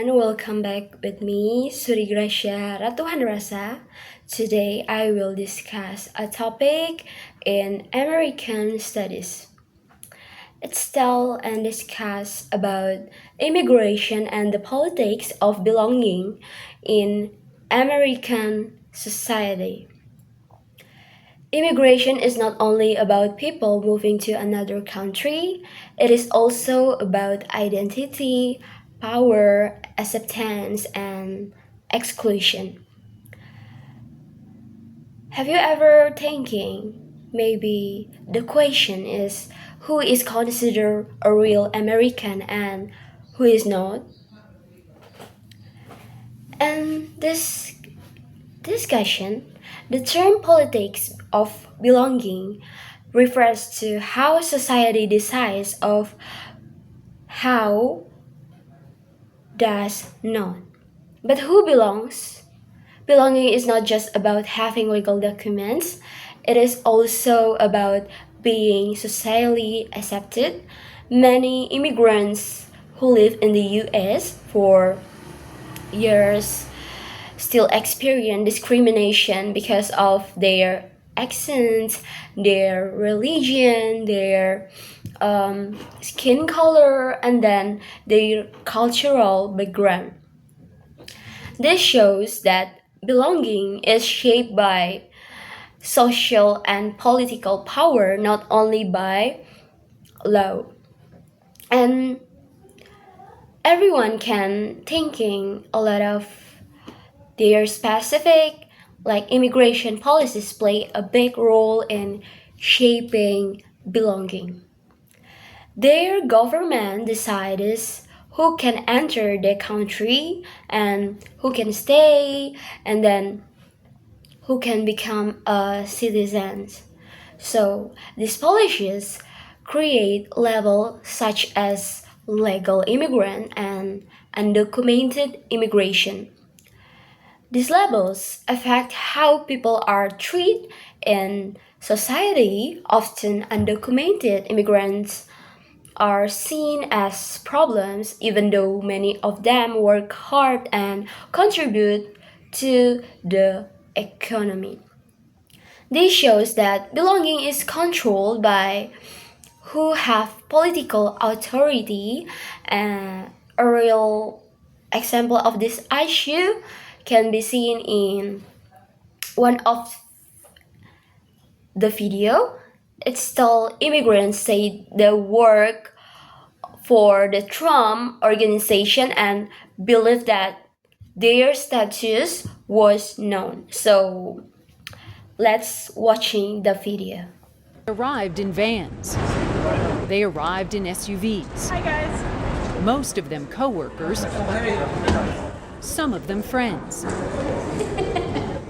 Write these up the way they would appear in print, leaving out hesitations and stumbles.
everyone, welcome back with me, Suri Gracia Ratuhan Rasa. Today I will discuss a topic in American studies. Let's tell and discuss about immigration and the politics of belonging in American society. Immigration is not only about people moving to another country, it is also about identity, power, acceptance, and exclusion. Have you ever thinking maybe the question is who is considered a real American and who is not? And this discussion, the term politics of belonging refers to how society decides of how does not. But who belongs? Belonging is not just about having legal documents, it is also about being socially accepted. Many immigrants who live in the US for years still experience discrimination because of their accent, their religion, their skin color, and then their cultural background. This shows that belonging is shaped by social and political power, not only by law. And everyone can thinking a lot of their specific, like immigration policies play a big role in shaping belonging. Their government decides who can enter the country and who can stay and then who can become a citizen. So these policies create levels such as legal immigrant and undocumented immigration. These levels affect how people are treated in society. Often undocumented immigrants are seen as problems, even though many of them work hard and contribute to the economy. This shows that belonging is controlled by who have political authority. A real example of this issue can be seen in one of the video. It's still immigrants say they work for the Trump organization and believe that their status was known. So let's watching the video. Arrived in vans. They arrived in SUVs. Hi guys. Most of them co-workers, some of them friends.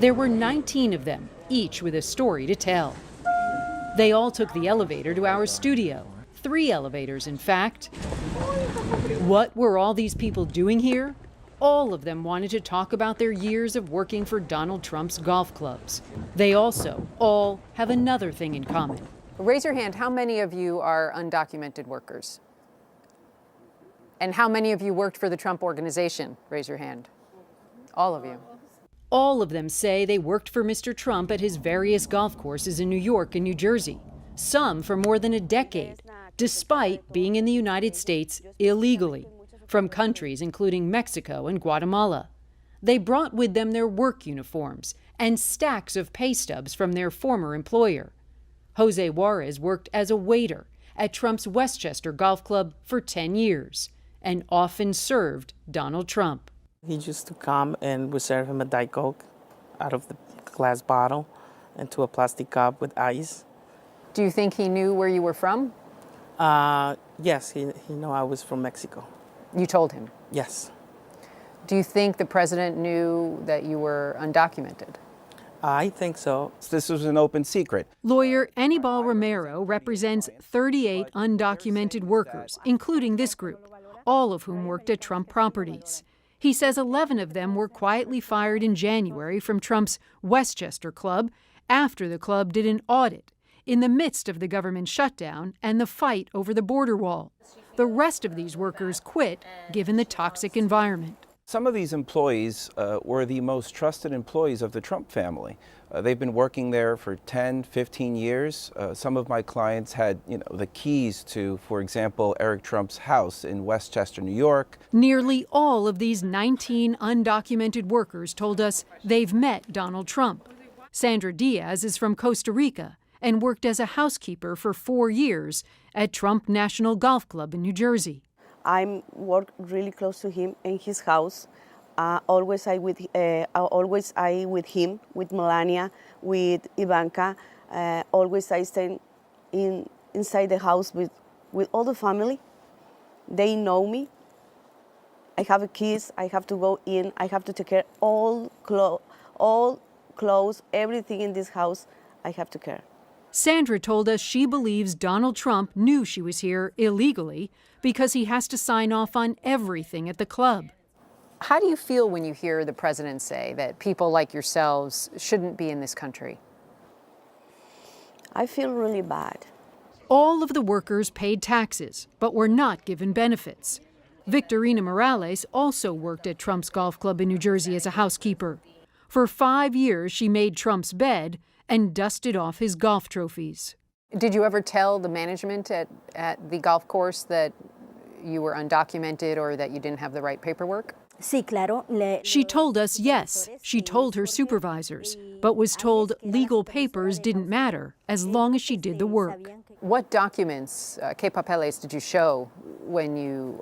There were 19 of them, each with a story to tell. They all took the elevator to our studio. 3 elevators, in fact. What were all these people doing here? All of them wanted to talk about their years of working for Donald Trump's golf clubs. They also all have another thing in common. Raise your hand, how many of you are undocumented workers? And how many of you worked for the Trump organization? Raise your hand. All of you. All of them say they worked for Mr. Trump at his various golf courses in New York and New Jersey, some for more than a decade, despite being in the United States illegally, from countries including Mexico and Guatemala. They brought with them their work uniforms and stacks of pay stubs from their former employer. Jose Juarez worked as a waiter at Trump's Westchester Golf Club for 10 years and often served Donald Trump. He used to come and we serve him a Diet Coke out of the glass bottle into a plastic cup with ice. Do you think he knew where you were from? Yes, he knew I was from Mexico. You told him. Yes. Do you think the president knew that you were undocumented? I think so. This was an open secret. Lawyer Anibal Romero represents 38 undocumented workers, including this group, all of whom worked at Trump Properties. He says 11 of them were quietly fired in January from Trump's Westchester Club after the club did an audit in the midst of the government shutdown and the fight over the border wall. The rest of these workers quit given the toxic environment. Some of these employees were the most trusted employees of the Trump family. They've been working there for 10, 15 years. Some of my clients had, the keys to, for example, Eric Trump's house in Westchester, New York. Nearly all of these 19 undocumented workers told us they've met Donald Trump. Sandra Diaz is from Costa Rica and worked as a housekeeper for 4 years at Trump National Golf Club in New Jersey. I work really close to him in his house. Always I with him, with Melania, with Ivanka. Always I stay inside the house with all the family. They know me. I have a kids. I have to go in. I have to take care all clothes, everything in this house. I have to care. Sandra told us she believes Donald Trump knew she was here illegally because he has to sign off on everything at the club. How do you feel when you hear the president say that people like yourselves shouldn't be in this country? I feel really bad. All of the workers paid taxes, but were not given benefits. Victorina Morales also worked at Trump's golf club in New Jersey as a housekeeper. For 5 years, she made Trump's bed and dusted off his golf trophies. Did you ever tell the management at the golf course that you were undocumented or that you didn't have the right paperwork? She told us yes. She told her supervisors, but was told legal papers didn't matter as long as she did the work. What documents, ¿qué papeles did you show when you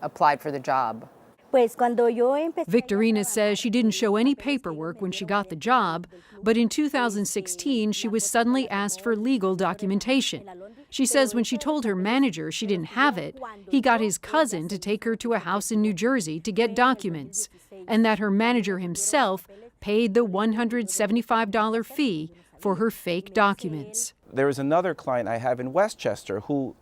applied for the job? Victorina says she didn't show any paperwork when she got the job, but in 2016 she was suddenly asked for legal documentation. She says when she told her manager she didn't have it, he got his cousin to take her to a house in New Jersey to get documents, and that her manager himself paid the $175 fee for her fake documents. There was another client I have in Westchester who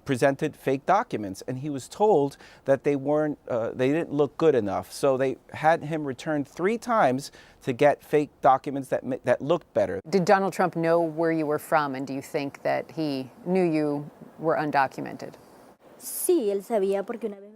presented fake documents, and he was told that they didn't look good enough. So they had him return 3 times to get fake documents that looked better. Did Donald Trump know where you were from, and do you think that he knew you were undocumented?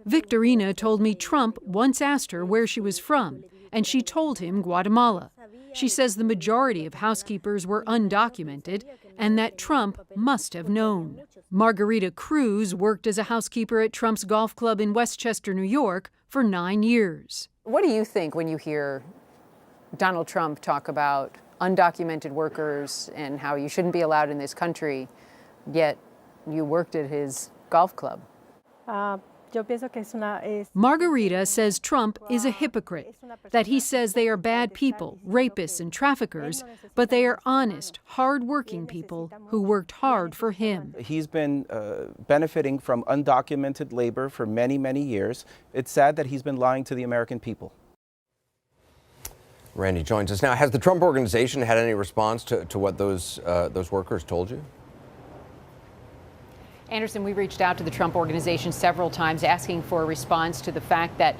Victorina told me Trump once asked her where she was from, and she told him Guatemala. She says the majority of housekeepers were undocumented and that Trump must have known. Margarita Cruz worked as a housekeeper at Trump's golf club in Westchester, New York for 9 years. What do you think when you hear Donald Trump talk about undocumented workers and how you shouldn't be allowed in this country, yet you worked at his golf club? Margarita says Trump is a hypocrite, that he says they are bad people, rapists and traffickers, but they are honest, hard-working people who worked hard for him. He's been benefiting from undocumented labor for many, many years. It's sad that he's been lying to the American people. Randy joins us now. Has the Trump Organization had any response to what those workers told you? Anderson, we reached out to the Trump Organization several times asking for a response to the fact that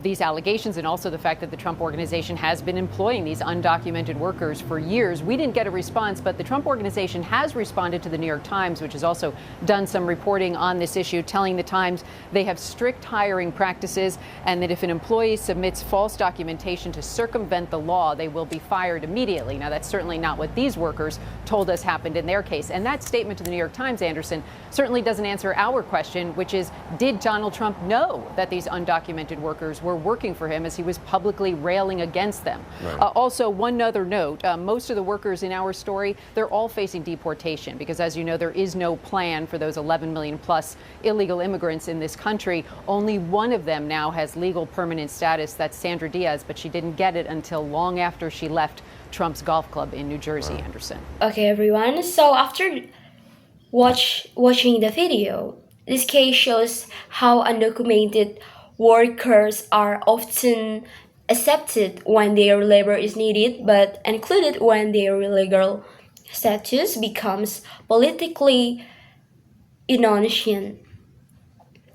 these allegations and also the fact that the Trump Organization has been employing these undocumented workers for years. We didn't get a response, but the Trump Organization has responded to the New York Times, which has also done some reporting on this issue, telling the Times they have strict hiring practices and that if an employee submits false documentation to circumvent the law, they will be fired immediately. Now, that's certainly not what these workers told us happened in their case. And that statement to the New York Times, Anderson, certainly doesn't answer our question, which is, did Donald Trump know that these undocumented workers were working for him as he was publicly railing against them? Right. Also, one other note, most of the workers in our story, they're all facing deportation because, as you know, there is no plan for those 11 million plus illegal immigrants in this country. Only one of them now has legal permanent status. That's Sandra Diaz, but she didn't get it until long after she left Trump's golf club in New Jersey, Right. Anderson. Okay, everyone. So after watching the video, this case shows how undocumented workers are often accepted when their labor is needed, but included when their illegal status becomes politically innocuous.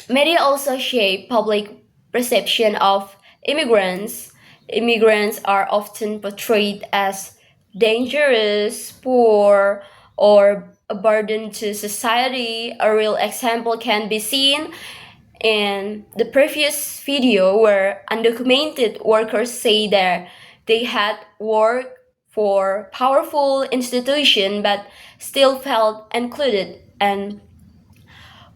Media also shape public perception of immigrants. Immigrants are often portrayed as dangerous, poor, or a burden to society. A real example can be seen in the previous video where undocumented workers say that they had worked for powerful institution but still felt included and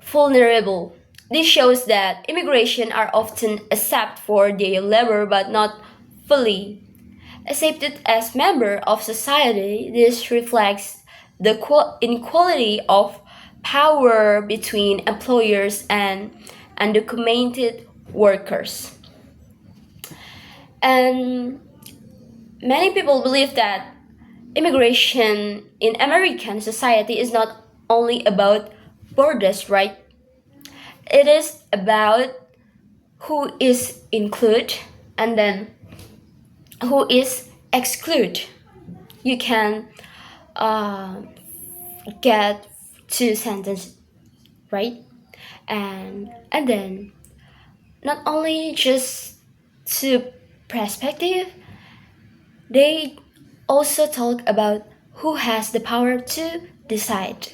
vulnerable. This shows that immigration are often accepted for their labor but not fully accepted as member of society. This reflects the inequality of power between employers and undocumented workers. And many people believe that immigration in American society is not only about borders, right? It is about who is included and then who is excluded. You can get two sentences, right? And then not only just two perspective, they also talk about who has the power to decide.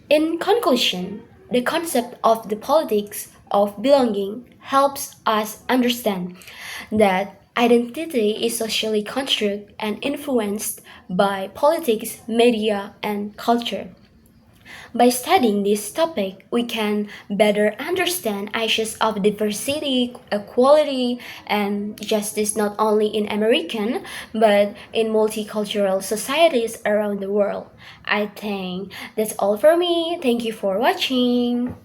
In conclusion, the concept of the politics of belonging helps us understand that identity is socially constructed and influenced by politics, media, and culture. By studying this topic, we can better understand issues of diversity, equality, and justice not only in American but in multicultural societies around the world. I think that's all for me. Thank you for watching.